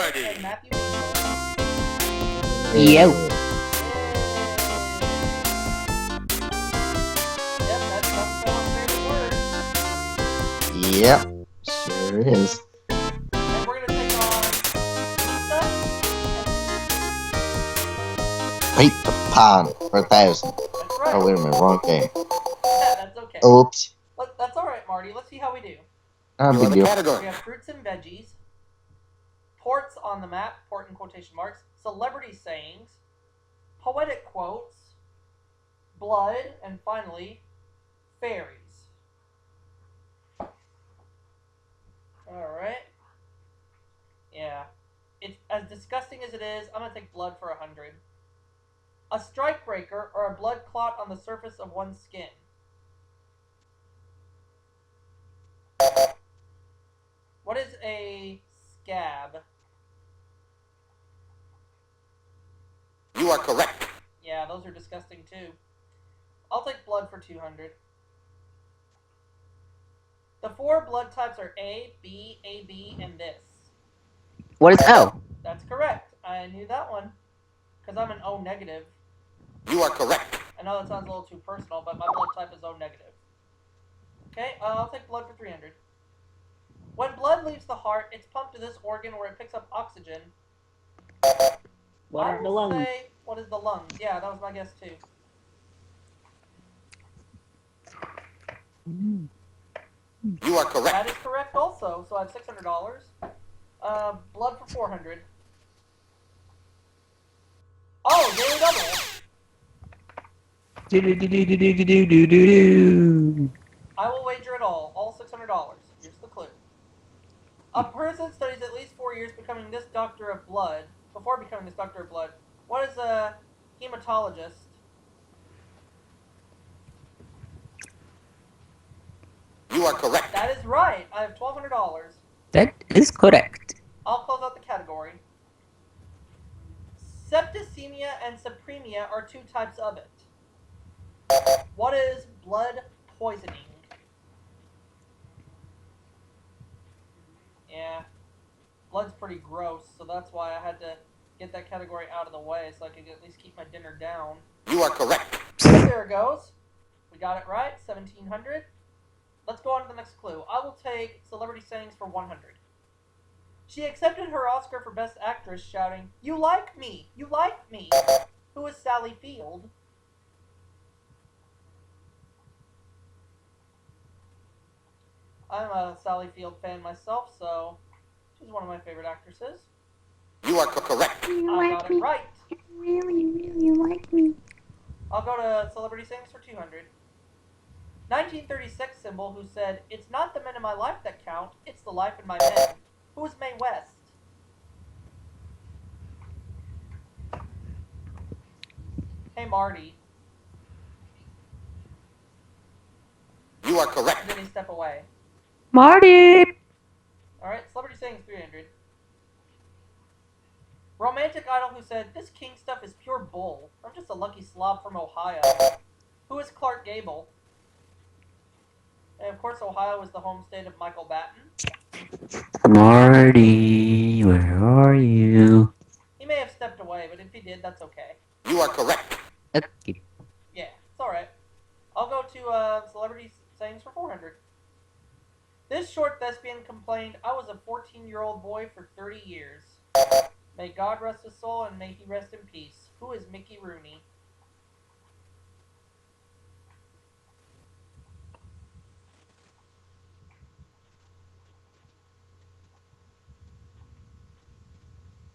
Jeopardy! And Matthew Beagle. Yo. Yep, that's Phil's favorite word. Yep. Sure is. And we're gonna take on pizza and Pizza Pan for 1,000. that's right. Oh, wait a minute. Wrong game. Yeah, that's okay. Oops. That's alright, Marty. Let's see how we do. Ah, You are big the deal. We category. have fruits and veggies, ports on the map, port in quotation marks, celebrity sayings, poetic quotes, blood, and finally, fairies. Alright. Yeah. It's as disgusting as it is, I'm gonna take blood for 100. A strike breaker or a blood clot on the surface of one's skin. What is a scab? You are correct. Yeah, those are disgusting too. I'll take blood for 200. The 4 blood types are A, B, AB, and this. What is O? That's correct. I knew that one. Because I'm an O negative. You are correct. I know that sounds a little too personal, but my blood type is O negative. Okay, I'll take blood for 300. When blood leaves the heart, it's pumped to this organ where it picks up oxygen. What I are the will lungs? say, what is the lungs? Yeah, that was my guess too. You are correct. That is correct also, so I have $600. Blood for 400. Oh, daily double! Do-do-do-do-do-do-do-do-do. I will wager it all $600. Here's the clue. A person studies at least 4 years before becoming this doctor of blood. What is a hematologist? You are correct. That is right. I have $1,200. That is correct. I'll close out the category. Septicemia and supremia are 2 types of it. What is blood poisoning? Yeah. Blood's pretty gross, so that's why I had to get that category out of the way so I could at least keep my dinner down. You are correct. There it goes. We got it right. 1,700. Let's go on to the next clue. I will take celebrity sayings for 100. She accepted her Oscar for Best Actress, shouting, "You like me! You like me!" Who is Sally Field? I'm a Sally Field fan myself, so she's one of my favorite actresses. You are correct. I got it right. Really, really like me. I'll go to celebrity sayings for 200. 1936 symbol who said, "It's not the men in my life that count, it's the life in my men." Who is Mae West? Hey, Marty. You are correct. Did he step away? Marty! Alright, celebrity sayings 300. Romantic idol who said, "This king stuff is pure bull. I'm just a lucky slob from Ohio." Who is Clark Gable? And of course, Ohio is the home state of Michael Batten. Marty, where are you? He may have stepped away, but if he did, that's okay. You are correct. Okay. Yeah, it's alright. I'll go to celebrity sayings for 400. This short thespian complained, "I was a 14-year-old boy for 30 years. May God rest his soul and may he rest in peace." Who is Mickey Rooney?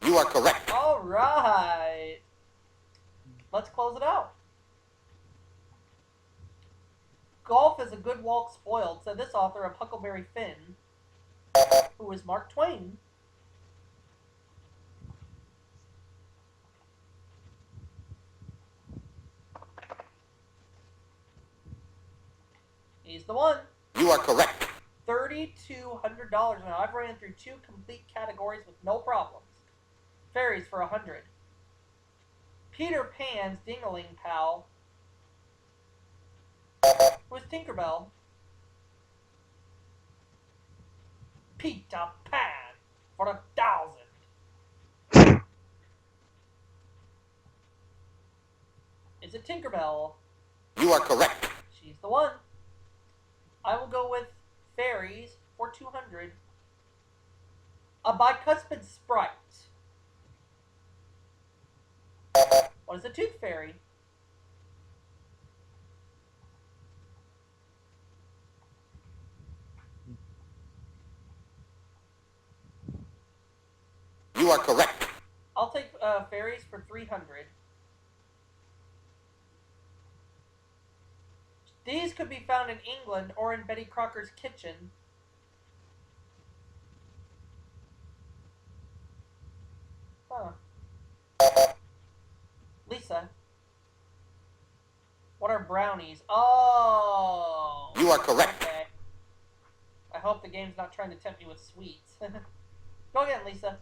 You are correct. Alright. Let's close it out. Golf is a good walk spoiled, said this author of Huckleberry Finn. Who is Mark Twain? He's the one. You are correct. $3,200 now. I've ran through 2 complete categories with no problems. Fairies for 100. Peter Pan's Ding-a-ling pal. Who's Tinkerbell? Peter Pan for 1,000. Is it Tinkerbell? You are correct. She's the one. I will go with fairies for 200. A bicuspid sprite. What is a tooth fairy? You are correct. I'll take fairies for 300. These could be found in England or in Betty Crocker's kitchen. Huh. Lisa. What are brownies? Oh! You are correct. Okay. I hope the game's not trying to tempt me with sweets. Go again, Lisa.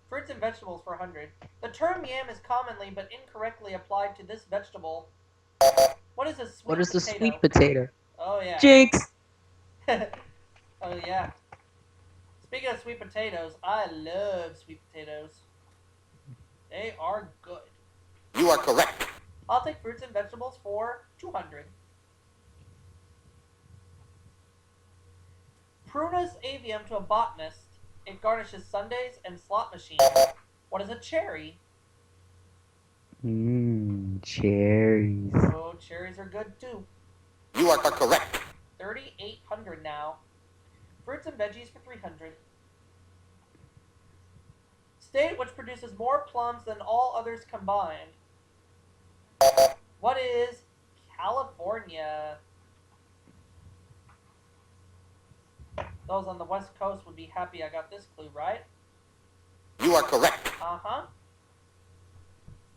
Fruits and vegetables for 100. The term yam is commonly but incorrectly applied to this vegetable. What is a sweet What is the potato? sweet potato? Oh, yeah. Jinx! Oh, yeah. Speaking of sweet potatoes, I love sweet potatoes. They are good. You are correct. I'll take fruits and vegetables for 200. Prunus avium to a botanist. It garnishes sundaes and slot machines. What is a cherry? Cherries. Oh, cherries are good too. You are correct. 3,800 now. Fruits and veggies for 300. State which produces more plums than all others combined. What is California? Those on the West Coast would be happy I got this clue right. You are correct. Uh-huh.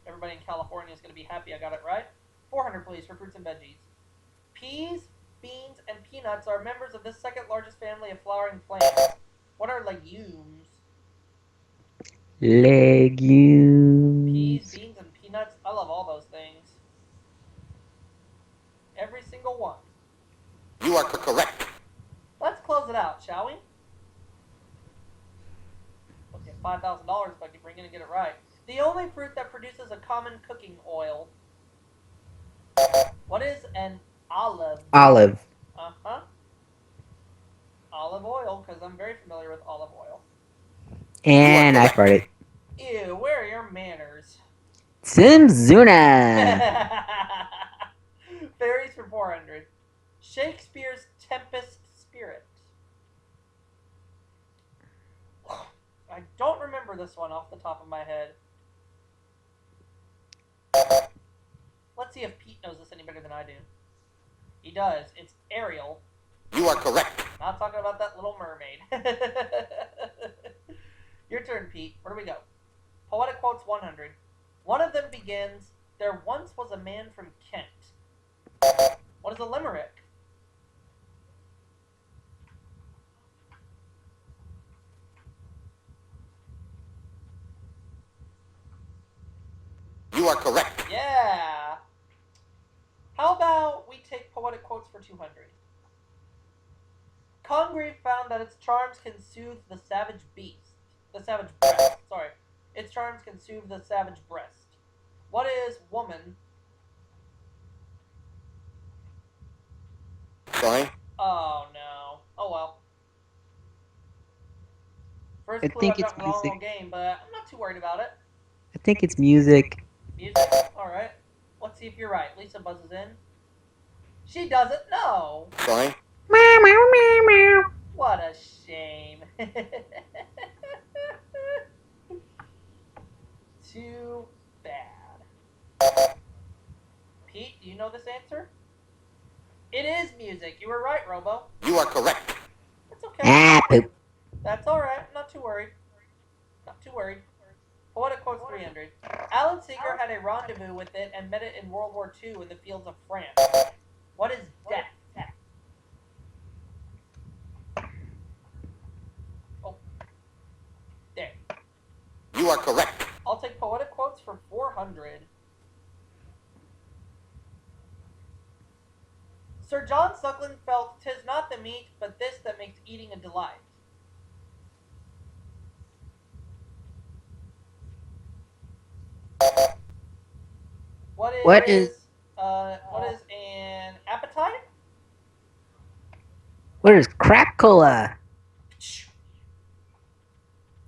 Everybody in California is going to be happy I got it right. 400, please, for fruits and veggies. Peas, beans, and peanuts are members of this second largest family of flowering plants. What are legumes? Legumes. Peas, beans, and peanuts. I love all those things. Every single one. You are correct. Let's close it out, shall we? We'll get $5,000 if I can bring in and get it right. The only fruit that produces a common cooking oil. What is an olive? Olive. Uh-huh. Olive oil, because I'm very familiar with olive oil. And I farted. Ew, where are your manners? Simzuna. Fairies for 400. Shakespeare's Tempest Spirit. I don't remember this one off the top of my head. Let's see if Pete knows this any better than I do. He does. It's Ariel. You are correct. Not talking about that little mermaid. Your turn, Pete. Where do we go? Poetic quotes 100. One of them begins, "There once was a man from Kent." What is a limerick? You are correct. Yeah. How about we take poetic quotes for 200? Congreve found that its charms can soothe the savage beast. The savage breast. Sorry. Its charms can soothe the savage breast. What is woman? Sorry. Oh, no. Oh, well. First I clue think I've it's gotten wrong all music. game, but I'm not too worried about it. I think it's music. Music? Alright. Let's see if you're right. Lisa buzzes in. She doesn't know. Sorry. Meow, meow, meow, meow. What a shame. Too bad. Pete, do you know this answer? It is music. You were right, Robo. You are correct. It's okay. Ah, poop. That's alright. Not too worried. Not too worried. Poetic quotes 300. Alan Seeger had a rendezvous with it and met it in World War II in the fields of France. What is death? Oh. There. You are correct. I'll take poetic quotes for 400. Sir John Suckling felt, "'Tis not the meat, but this that makes eating a delight." What is what is an appetite? what is crap cola?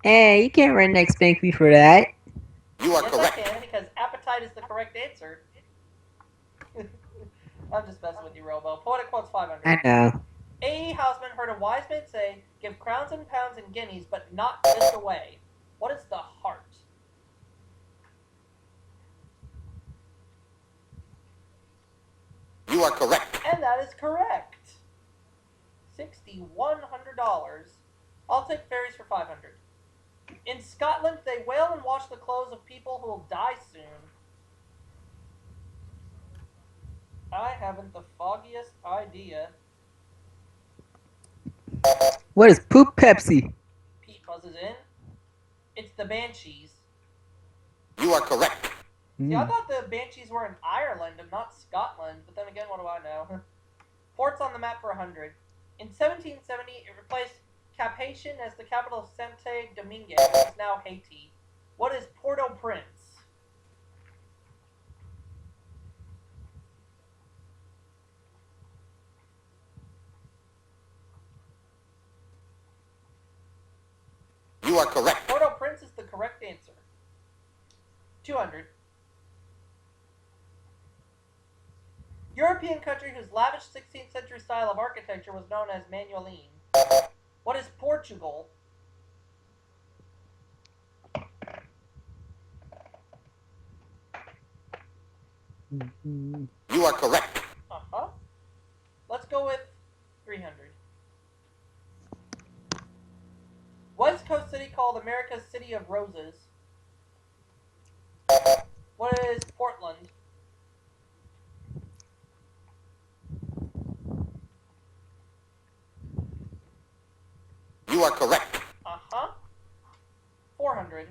Hey, you can't redneck spank me for that. You are Yes, correct. I can, because appetite is the correct answer. I'm just messing with you, Robo. Poetic quotes 500. I know. A. Houseman heard a wise man say, "Give crowns and pounds and guineas, but not this away." What is the heart? You are correct. And that is correct. $6,100. I'll take fairies for 500. In Scotland, they wail and wash the clothes of people who will die soon. I haven't the foggiest idea. What is poop Pepsi? Pete buzzes in. It's the Banshees. You are correct. See, I thought the Banshees were in Ireland and not Scotland, but then again, what do I know? Ports on the map for 100. In 1770, it replaced Cap-Haïtien as the capital of Saint Domingue, which is now Haiti. What is Port-au-Prince? You are correct. Port-au-Prince is the correct answer. 200. European country whose lavish 16th century style of architecture was known as Manueline. What is Portugal? You are correct. Uh-huh. Let's go with 300. West Coast city called America's City of Roses. What is Portland? You are correct. Uh-huh. 400.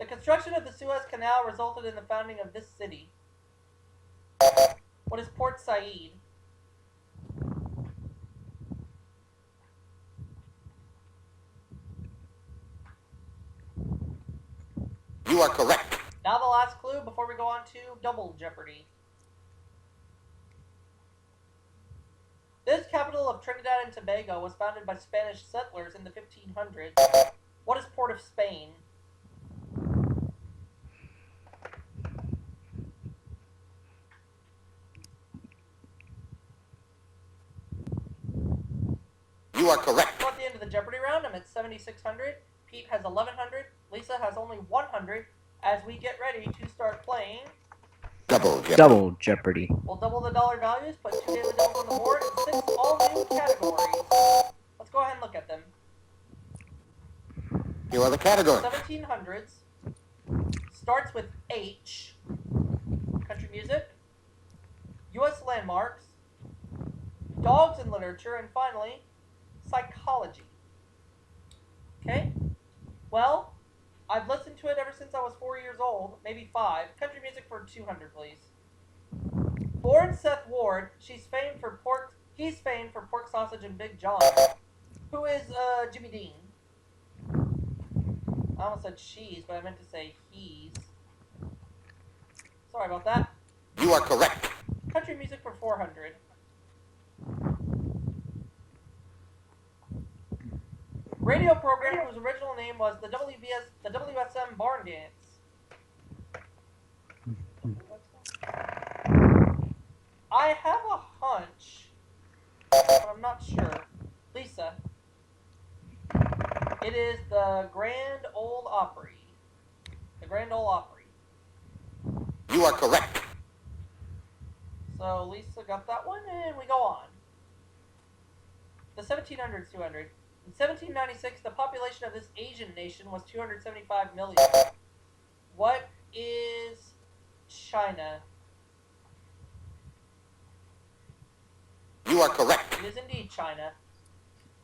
The construction of the Suez Canal resulted in the founding of this city. What is Port Said? You are correct. Now the last clue before we go on to Double Jeopardy. This capital of Trinidad and Tobago was founded by Spanish settlers in the 1500s. What is Port of Spain? You are correct. So at the end of the Jeopardy round, I'm at 7,600. Pete has 1,100. Lisa has only 100. As we get ready to start playing, Double Jeopardy. Double Jeopardy. we'll double the dollar values, put 2 daily doubles on the board, and 6 all-new categories. Let's go ahead and look at them. Here are the categories. 1700s starts with H, country music, U.S. landmarks, dogs in literature, and finally, psychology. Okay? Well, I've listened to it ever since I was 4 years old, maybe 5. Country music for 200, please. Born Seth Ward, he's famed for pork sausage and Big John. Who is Jimmy Dean? I almost said she's, but I meant to say he's. Sorry about that. You are correct. Country music for 400. Radio program whose original name was the WSM Barn Dance. I have a hunch, but I'm not sure. Lisa. It is the Grand Ole Opry. The Grand Ole Opry. You are correct. So Lisa got that one, and we go on. The 1700s, 200. In 1796, the population of this Asian nation was 275 million. What is China? You are correct. It is indeed China.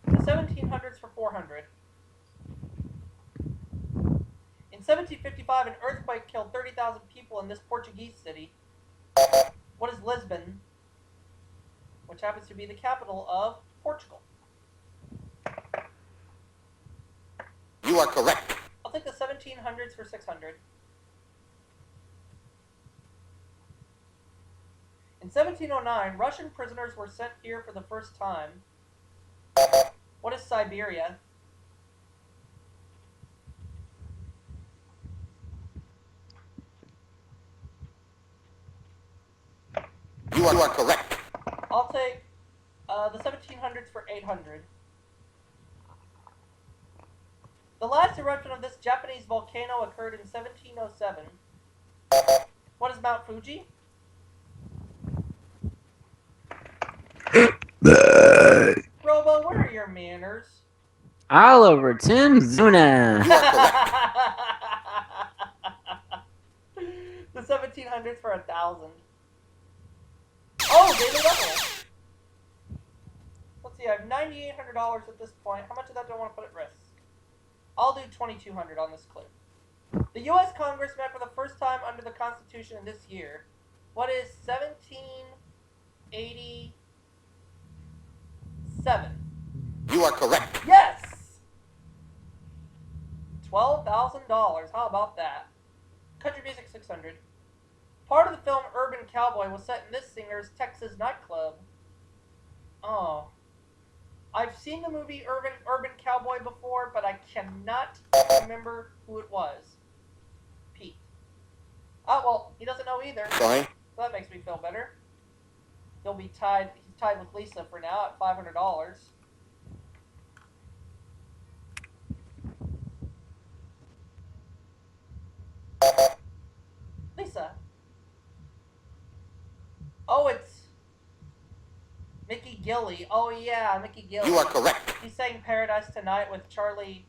The 1700s for 400. In 1755, an earthquake killed 30,000 people in this Portuguese city. What is Lisbon? Which happens to be the capital of Portugal. You are correct. I'll take the 1700s for 600. In 1709, Russian prisoners were sent here for the first time. What is Siberia? You are correct. I'll take the 1700s for 800. The last eruption of this Japanese volcano occurred in 1707. What is Mount Fuji? Robo, what are your manners? Oliver Tim Zuna. You are correct. The 1700s for 1,000. Oh, daily level. Let's see, I have $9,800 at this point. How much of that do I want to put at risk? I'll do $2,200 on this clue. The U.S. Congress met for the first time under the Constitution in this year. What is 1787? You are correct. Yes! $12,000. How about that? Country music 600. Part of the film Urban Cowboy was set in this singer's Texas nightclub. Oh. I've seen the movie Urban Cowboy before, but I cannot remember who it was. Pete. Oh, well, he doesn't know either. Fine. So that makes me feel better. He'll be tied. He's tied with Lisa for now at $500. Lisa. Oh, it's Mickey Gilly. Oh yeah, Mickey Gilly. You are correct. He sang "Paradise Tonight" with Charlie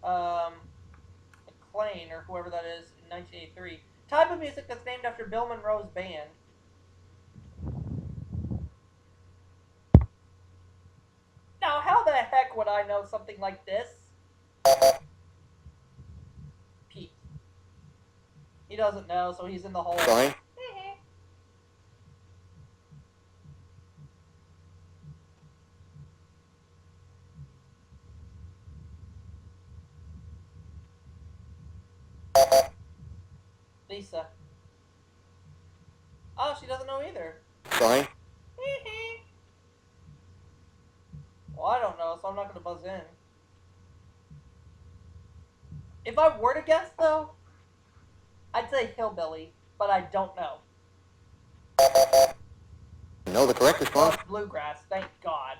McLean or whoever that is in 1983. Type of music that's named after Bill Monroe's band. Now, how the heck would I know something like this? Pete. He doesn't know, so he's in the hole. Fine. Lisa. Oh, she doesn't know either. Fine. Well, I don't know, so I'm not going to buzz in. If I were to guess, though, I'd say hillbilly, but I don't know. No, the correct Oh, response. it's bluegrass. Thank God.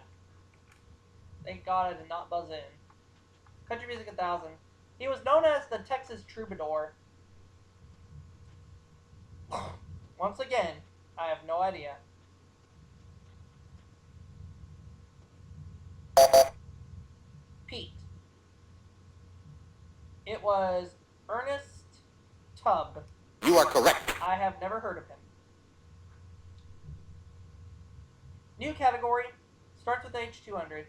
Thank God I did not buzz in. Country music 1,000. He was known as the Texas Troubadour. Once again, I have no idea. Pete. It was Ernest Tubb. You are correct. I have never heard of him. New category. Starts with H200.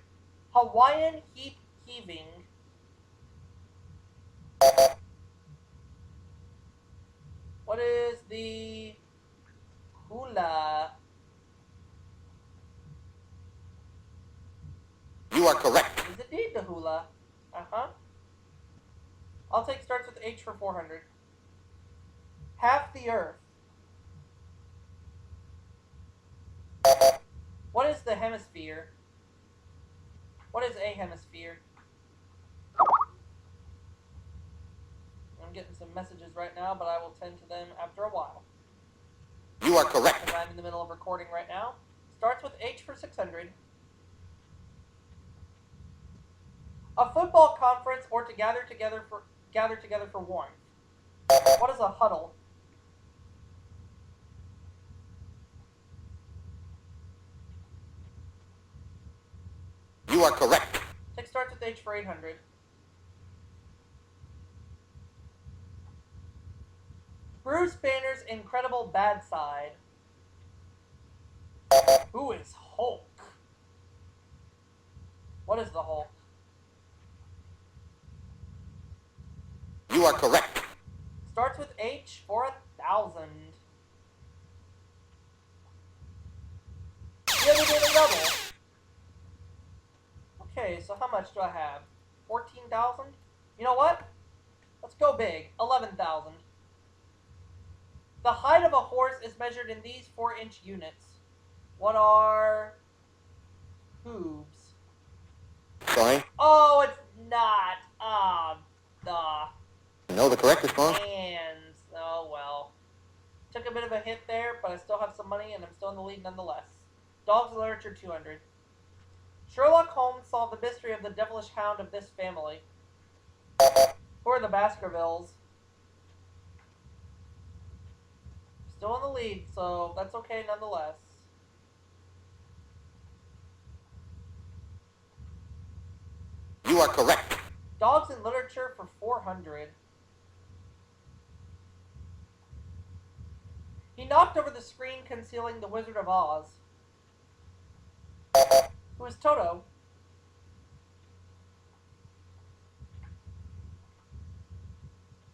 Hawaiian heap heaving. What is the hula? You are correct. Is indeed the hula. Uh-huh. I'll take starts with H for 400. Half the earth. What is the hemisphere? What is a hemisphere? I'm getting some messages right now, but I will tend to them after a while. You are correct. Because I'm in the middle of recording right now. Starts with H for 600. A football conference or to gather together for warmth. What is a huddle? You are correct. Take starts with H for 800. Bruce Banner's incredible bad side. Who is Hulk? What is the Hulk? You are correct. Starts with H for 1,000. The other daily double. Okay, so how much do I have? 14,000? You know what? Let's go big. 11,000. The height of a horse is measured in these 4-inch units. What are hooves? Sorry. Oh, it's not. Ah, No, the correct response. hands. Oh, well. Took a bit of a hit there, but I still have some money and I'm still in the lead nonetheless. Dogs and Literature 200. Sherlock Holmes solved the mystery of the devilish hound of this family. Who are the Baskervilles? Still in the lead, so that's okay nonetheless. You are correct. Dogs and Literature for 400. He knocked over the screen concealing the Wizard of Oz. Who is Toto?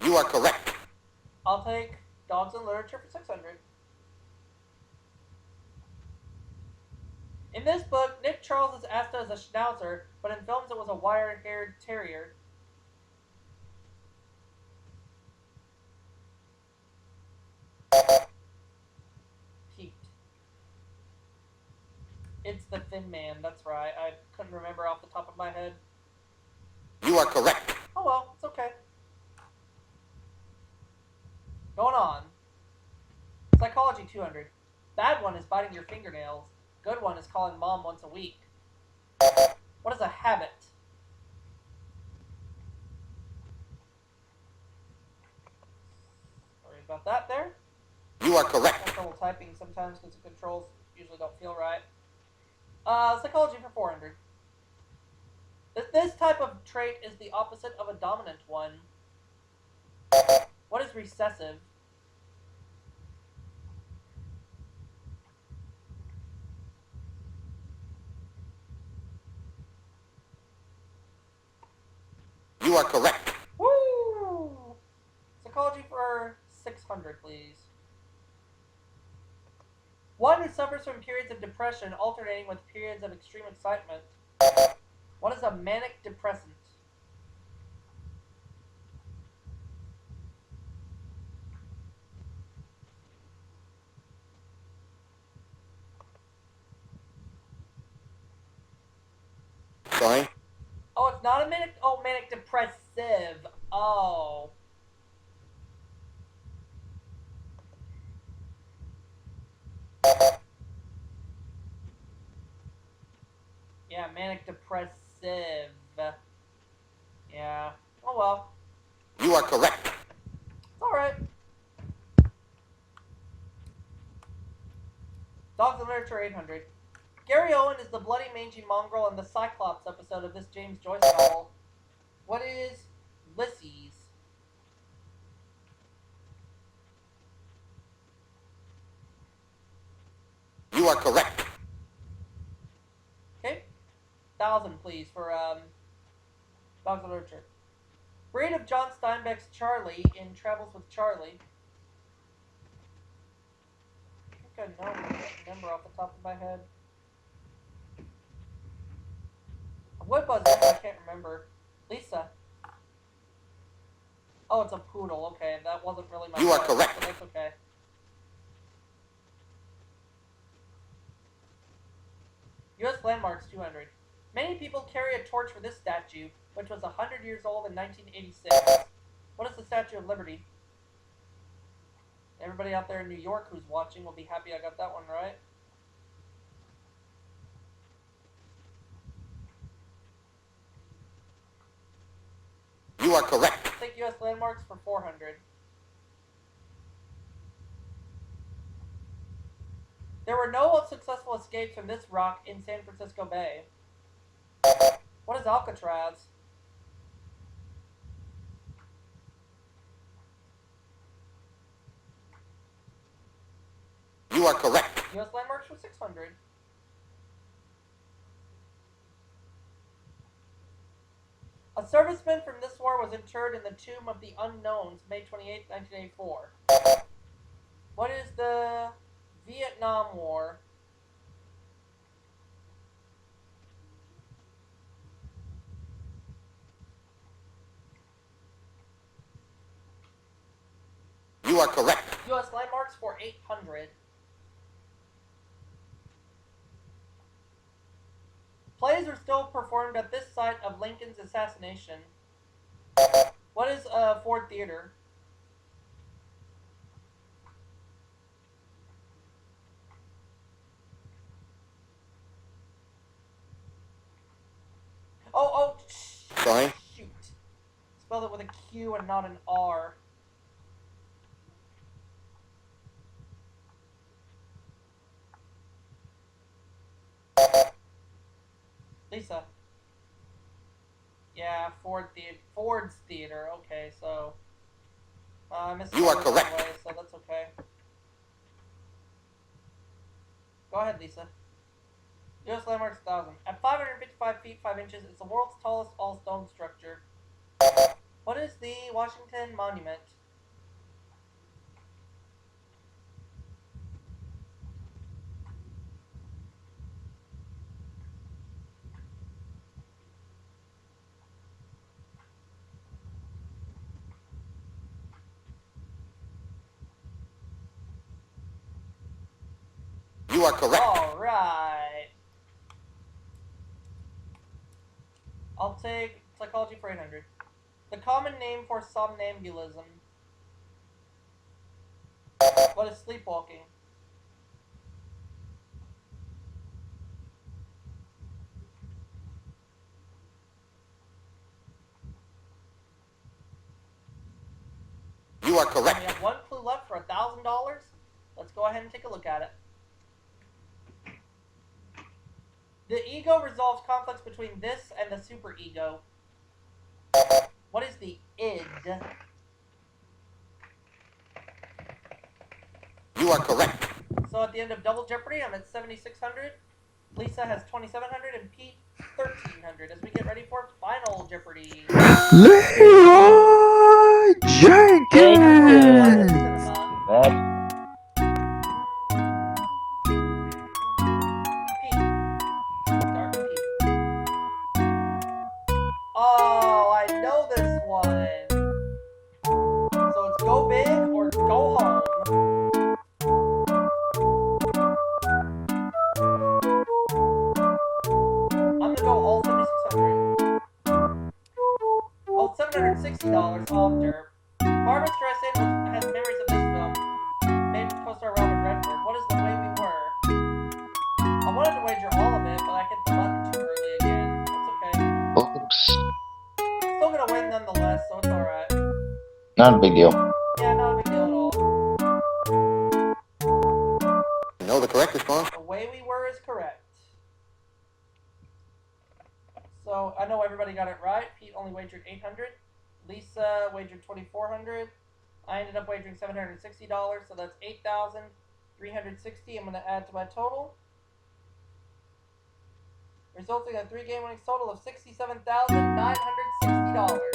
You are correct. I'll take Dogs and Literature for 600. In this book, Nick Charles is asked as a schnauzer, but in films it was a wire-haired terrier. Peaked. It's the Thin Man, that's right. I couldn't remember off the top of my head. You are correct. Oh well, it's okay. Going on. Psychology 200. Bad one is biting your fingernails. Good one is calling mom once a week. What is a habit? Sorry about that there. You are I correct. have trouble typing sometimes because the controls usually don't feel right. Psychology for 400. This type of trait is the opposite of a dominant one. What is recessive? You are correct. Woo! Psychology for 600, please. One who suffers from periods of depression alternating with periods of extreme excitement. What is a manic depressant? Sorry. Oh, it's not a manic. Oh, manic depressive. Oh. Yeah, manic depressive. Yeah. Oh well. You are correct. It's alright. Dogs and Literature 800. Gary Owen is the bloody mangy mongrel in the Cyclops episode of this James Joyce novel. What is Ulysses? You are correct. Okay. 1,000, please, for Dogs and Literature. Read of John Steinbeck's Charlie in Travels with Charlie. I think I know, but I can't remember off the top of my head. I would buzz in, but I can't remember. Lisa. Oh, it's a poodle. Okay, that wasn't really my You are guess, correct. but that's okay. U.S. Landmarks 200. Many people carry a torch for this statue, which was 100 years old in 1986. What is the Statue of Liberty? Everybody out there in New York who's watching will be happy I got that one right. You are correct. Take U.S. Landmarks for 400. There were no successful escapes from this rock in San Francisco Bay. What is Alcatraz? You are correct. U.S. Landmarks for 600. A serviceman from this war was interred in the Tomb of the Unknowns, May 28, 1984. What is the Vietnam War? are correct. U.S. landmarks for 800. Plays are still performed at this site of Lincoln's assassination. What is a Ford Theater? Oh, Sorry. shoot. Spelled it with a Q and not an R. Lisa. Yeah, Ford's Theater. Okay, so I missed You are it correct. anyway, so that's okay. Go ahead, Lisa. U.S. landmarks 1,000. At 555 feet 5 inches, it's the world's tallest all-stone structure. What is the Washington Monument? You are correct. All right. I'll take psychology for 800. The common name for somnambulism. What is sleepwalking? You are We correct. have one clue left for $1,000. Let's go ahead and take a look at it. The ego resolves conflicts between this and the superego. What is the id? You are correct. So at the end of Double Jeopardy, I'm at 7,600. Lisa has 2,700 and Pete 1,300. As we get ready for Final Jeopardy. Leroy Jenkins! Cinema. Pete. Start with Pete. Oh, I know this one. So it's go big or go home. I'm gonna go all 7,600. Oh, $760 off Derp. Barbara Streisand has memories of this film, made with co-star Robert Redford. What is The Way We Were? I wanted to wager all of it, but I hit the button too early again. That's okay. Oops. Still gonna win nonetheless, so it's alright. Not a big deal. Yeah, not a big deal at all. Know the correct response? The Way We Were is correct. So I know everybody got it right. Pete only wagered 800. Lisa wagered 2,400. I ended up wagering $760, so that's 8,360. I'm going to add to my total, resulting in a 3-game winnings total of $67,960.